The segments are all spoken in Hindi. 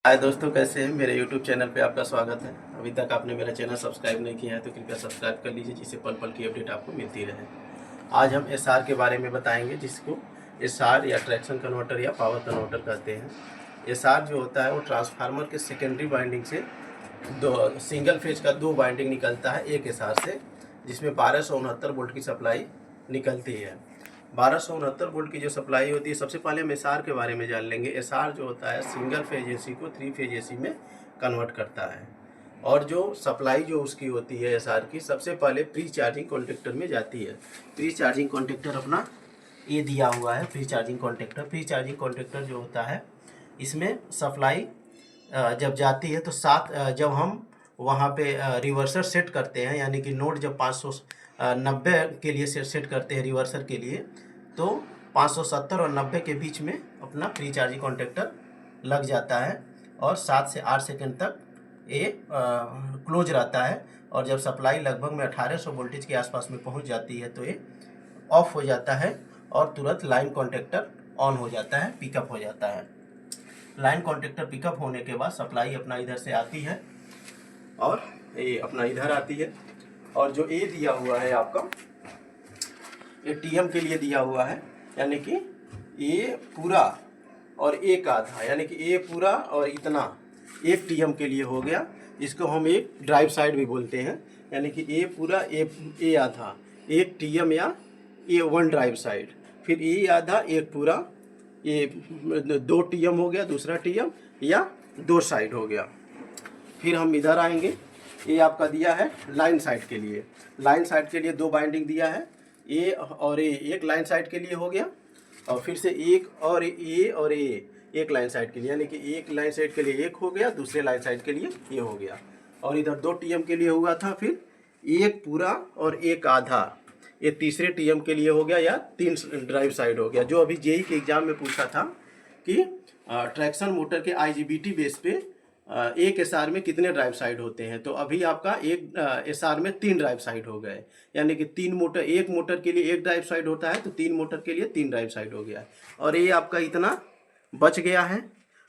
हाय दोस्तों, कैसे हैं। मेरे YouTube चैनल पे आपका स्वागत है। अभी तक आपने मेरा चैनल सब्सक्राइब नहीं किया है तो कृपया सब्सक्राइब कर लीजिए, जिससे पल पल की अपडेट आपको मिलती रहे। आज हम SR के बारे में बताएंगे, जिसको SR या ट्रैक्शन कन्वर्टर या पावर कन्वर्टर कहते हैं। SR जो होता है वो ट्रांसफार्मर के सेकेंडरी वाइंडिंग से दो सिंगल फेज का दो वाइंडिंग निकलता है एक SR से, जिसमें 1269 वोल्ट की सप्लाई निकलती है। 1269 वोल्ट की जो सप्लाई होती है, सबसे पहले हम SR के बारे में जान लेंगे। SR जो होता है सिंगल फेज AC को 3 फेज AC में कन्वर्ट करता है। और जो सप्लाई जो उसकी होती है SR की, सबसे पहले प्री चार्जिंग कॉन्टेक्टर में जाती है। प्री चार्जिंग कॉन्टेक्टर अपना ये दिया हुआ है। प्री चार्जिंग कॉन्टेक्टर जो होता है, इसमें सप्लाई जब जाती है तो जब हम वहाँ पे रिवर्सर सेट करते हैं, यानी कि नोड जब 590 के लिए सेट करते हैं रिवर्सर के लिए, तो 570 और 90 के बीच में अपना प्री चार्जिंग कॉन्टेक्टर लग जाता है और 7 से 8 सेकंड तक ये क्लोज रहता है। और जब सप्लाई लगभग में 1800 वोल्टेज के आसपास में पहुंच जाती है तो ये ऑफ हो जाता है और तुरंत लाइन कॉन्टेक्टर ऑन हो जाता है, पिकअप हो जाता है। लाइन कॉन्टेक्टर पिकअप होने के बाद सप्लाई अपना इधर से आती है और ये अपना इधर आती है। और जो ए दिया हुआ है आपका, ये TM के लिए दिया हुआ है, यानी कि ए पूरा और एक आधा, यानी कि ए पूरा और इतना एक TM के लिए हो गया। इसको हम एक ड्राइव साइड भी बोलते हैं, यानी कि ए पूरा ए आधा एक TM या A1 ड्राइव साइड, फिर ए आधा एक पूरा, ये 2 TM हो गया, दूसरा TM या 2 साइड हो गया। फिर हम इधर आएंगे। ये आपका दिया है लाइन साइड के लिए। लाइन साइड के लिए 2 बाइंडिंग दिया है, ए और ए एक लाइन साइड के लिए हो गया, और फिर से एक और ए एक लाइन साइड के लिए, यानी कि एक लाइन साइड के लिए एक हो गया, दूसरे लाइन साइड के लिए ये हो गया। और इधर 2 TM के लिए हुआ था, फिर एक पूरा और एक आधा, ये तीसरे TM के लिए हो गया, या 3 ड्राइव साइड हो गया। जो अभी JEE के एग्जाम में पूछा था कि ट्रैक्शन मोटर के IGBT बेस पे एक SR में कितने ड्राइव साइड होते हैं, तो अभी आपका एक SR में 3 ड्राइव साइड हो गए, यानी कि 3 मोटर, एक मोटर के लिए एक ड्राइव साइड होता है तो 3 मोटर के लिए 3 ड्राइव साइड हो गया। और ये आपका इतना बच गया है,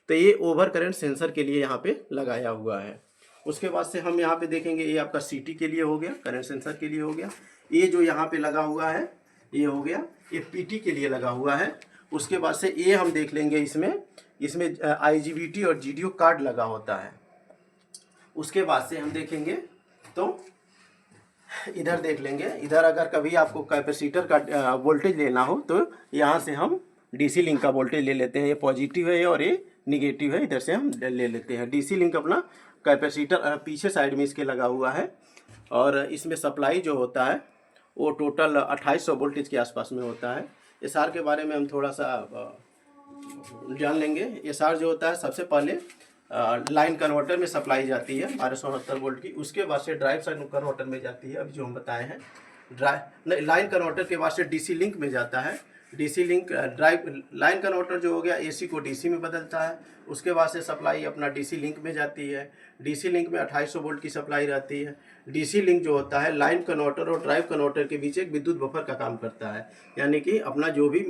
तो ये ओवर करंट सेंसर के लिए यहाँ पे लगाया हुआ है। उसके बाद से हम यहाँ पे देखेंगे, ये आपका CT के लिए हो गया, करंट सेंसर के लिए हो गया। ये जो यहाँ पे लगा हुआ है ये हो गया, ये PT के लिए लगा हुआ है। उसके बाद से ये हम देख लेंगे, इसमें IGBT और GDO कार्ड लगा होता है। उसके बाद से हम देखेंगे तो इधर देख लेंगे। इधर अगर कभी आपको कैपेसिटर का वोल्टेज लेना हो तो यहाँ से हम DC लिंक का वोल्टेज ले लेते हैं। ये पॉजिटिव है और ये निगेटिव है, इधर से हम ले लेते हैं। DC लिंक अपना कैपेसिटर पीछे साइड में इसके लगा हुआ है, और इसमें सप्लाई जो होता है वो टोटल 2800 वोल्टेज के आसपास में होता है। SR के बारे में हम थोड़ा सा जान लेंगे। SR जो होता है, सबसे पहले लाइन कन्वर्टर में सप्लाई जाती है 1269 वोल्ट की। उसके बाद से ड्राइव साइड कन्वर्टर में जाती है, अभी जो हम बताए हैं। लाइन कन्वर्टर के बाद से DC लिंक में जाता है। DC लिंक लाइन कन्वर्टर जो हो गया, AC को DC में बदलता है। उसके बाद से सप्लाई अपना DC लिंक में जाती है। DC लिंक में 2800 वोल्ट की सप्लाई रहती है। DC लिंक जो होता है, लाइन कन्वर्टर और ड्राइव कन्वर्टर के बीच एक विद्युत बफर का काम करता है, यानी कि अपना जो भी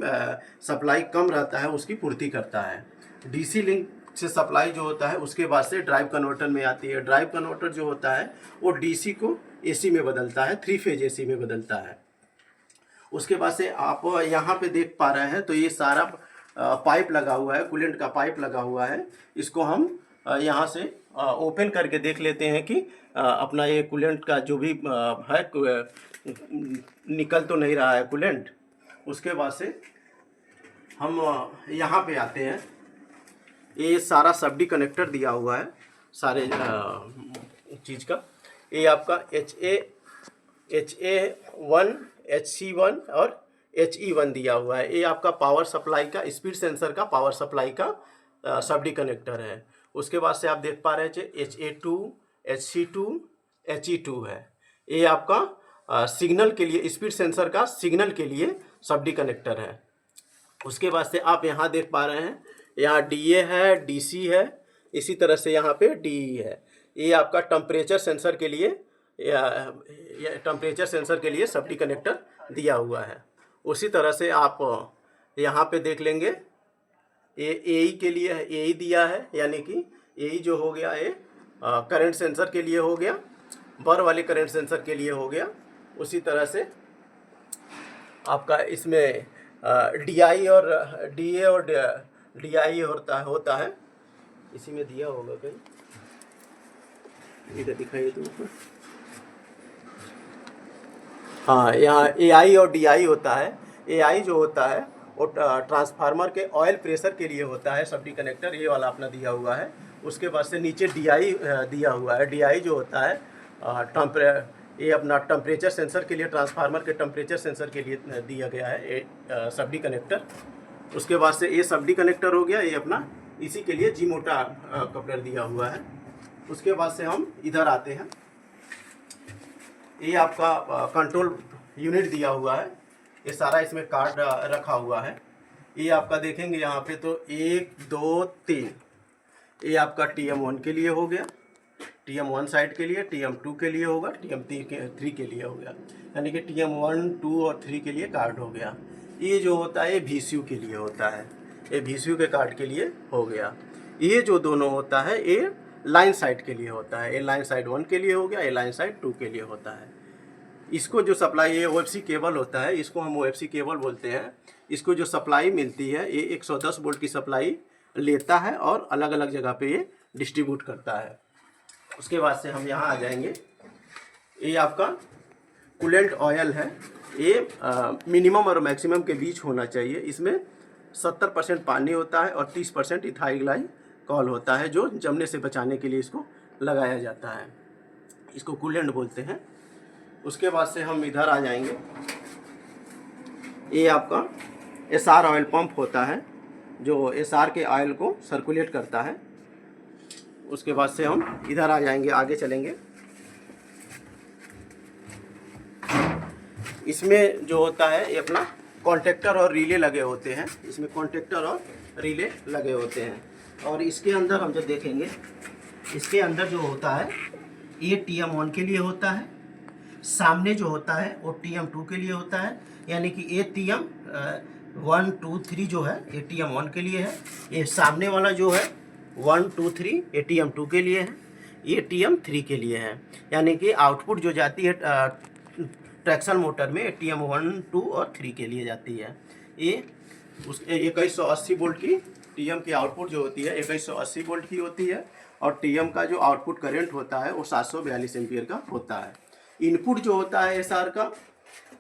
सप्लाई कम रहता है उसकी पूर्ति करता है। DC लिंक से सप्लाई जो होता है, उसके बाद से ड्राइव कन्वर्टर में आती है। ड्राइव कन्वर्टर जो होता है वो DC को AC में बदलता है, 3 फेज AC में बदलता है। उसके बाद से आप यहाँ पे देख पा रहे हैं, तो ये सारा पाइप लगा हुआ है, कूलेंट का पाइप लगा हुआ है। इसको हम यहाँ से ओपन करके देख लेते हैं कि अपना ये कूलेंट का जो भी है निकल तो नहीं रहा है कूलेंट। उसके बाद से हम यहाँ पे आते हैं। ये सारा सबडी कनेक्टर दिया हुआ है सारे चीज़ का। ये आपका HA1, HC1 और HE1 दिया हुआ है। ये आपका पावर सप्लाई का, स्पीड सेंसर का पावर सप्लाई का सबडी कनेक्टर है। उसके बाद से आप देख पा रहे हैं HA2, HC2, HE2 है। ये आपका सिग्नल के लिए, स्पीड सेंसर का सिग्नल के लिए सबडी कनेक्टर है। उसके बाद से आप यहाँ देख पा रहे हैं, यहाँ DA है, DC है, इसी तरह से यहाँ पे DE है। ये आपका टेम्परेचर सेंसर के लिए, टेम्परेचर सेंसर के लिए सबडी कनेक्टर दिया हुआ है। उसी तरह से आप यहाँ पे देख लेंगे, ये AE के लिए AE दिया है, यानी कि यही जो हो गया ये करंट सेंसर के लिए हो गया, बर वाले करंट सेंसर के लिए हो गया। उसी तरह से आपका इसमें DI और DA और DI होता है। इसी में दिया होगा कहीं, इधर दिखाइए तो ऊपर। हाँ, यहाँ AI और DI होता है। AI जो होता है वो ट्रांसफार्मर के ऑयल प्रेशर के लिए होता है, सब्डी कनेक्टर ये वाला अपना दिया हुआ है। उसके बाद से नीचे DI दिया हुआ है। DI जो होता है ये अपना टेम्परेचर सेंसर के लिए, ट्रांसफार्मर के टेम्परेचर सेंसर के लिए दिया गया है ये सब्डी कनेक्टर। उसके बाद से ये सब्डी कनेक्टर हो गया, ये अपना इसी के लिए जी मोटा कपलर दिया हुआ है। उसके बाद से हम इधर आते हैं, ये आपका कंट्रोल यूनिट दिया हुआ है। ये सारा इसमें कार्ड रखा हुआ है। ये आपका देखेंगे यहाँ पे तो 1 2 3, ये आपका TM1 के लिए हो गया, TM1 साइड के लिए, TM2 के लिए होगा, TM3 के लिए हो गया, यानी कि TM1 2 और 3 के लिए कार्ड हो गया। ये जो होता है ये VCU के लिए होता है, ये VCU के कार्ड के लिए हो गया। ये जो दोनों होता है ये लाइन साइड के लिए होता है, ये लाइन साइड 1 के लिए हो गया, ये लाइन साइड 2 के लिए होता है। इसको जो सप्लाई, ये OFC केबल होता है, इसको हम OFC केबल बोलते हैं। इसको जो सप्लाई मिलती है ये 110 वोल्ट की सप्लाई लेता है और अलग अलग जगह पे ये डिस्ट्रीब्यूट करता है। उसके बाद से हम यहाँ आ जाएंगे, ये आपका कूलेंट ऑयल है। ये मिनिमम और मैक्सिमम के बीच होना चाहिए। इसमें 70% पानी होता है और 30% इथाइल ग्लाइकॉल होता है, जो जमने से बचाने के लिए इसको लगाया जाता है। इसको कूलेंट बोलते हैं। उसके बाद से हम इधर आ जाएंगे, ये आपका SR ऑयल पंप होता है, जो SR के ऑयल को सर्कुलेट करता है। उसके बाद से हम इधर आ जाएंगे, आगे चलेंगे। इसमें जो होता है ये अपना कॉन्टेक्टर और रिले लगे होते हैं, इसमें कॉन्टेक्टर और रिले लगे होते हैं। और इसके अंदर हम जब देखेंगे, इसके अंदर जो होता है ये TM1 के लिए होता है, सामने जो होता है वो TM2 के लिए होता है, यानी कि ये TM1 2 3 जो है ये TM1 के लिए है। ये सामने वाला जो है 1 2 3 ये TM2 के लिए है, ये TM3 के लिए है। यानी कि आउटपुट जो जाती है ट्रैक्शन मोटर में TM1 2 और 3 के लिए जाती है। ये उस 2180 वोल्ट की TM की आउटपुट जो होती है 2180 वोल्ट की होती है, और TM का जो आउटपुट करंट होता है वो 742 एम्पियर का होता है। इनपुट जो होता है SR का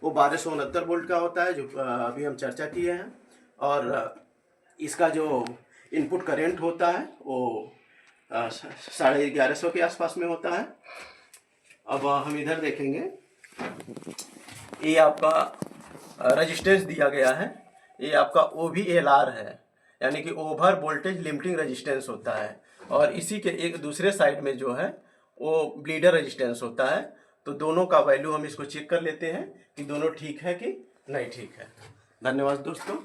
वो 1269 वोल्ट का होता है, जो अभी हम चर्चा किए हैं। और इसका जो इनपुट करंट होता है वो 1150 के आसपास में होता है। अब हम इधर देखेंगे, ये आपका रेजिस्टेंस दिया गया है, ये आपका OVLR है, यानी कि ओवर वोल्टेज लिमिटिंग रेजिस्टेंस होता है। और इसी के एक दूसरे साइड में जो है वो ब्लीडर रेजिस्टेंस होता है। तो दोनों का वैल्यू हम इसको चेक कर लेते हैं कि दोनों ठीक है कि नहीं ठीक है। धन्यवाद दोस्तों।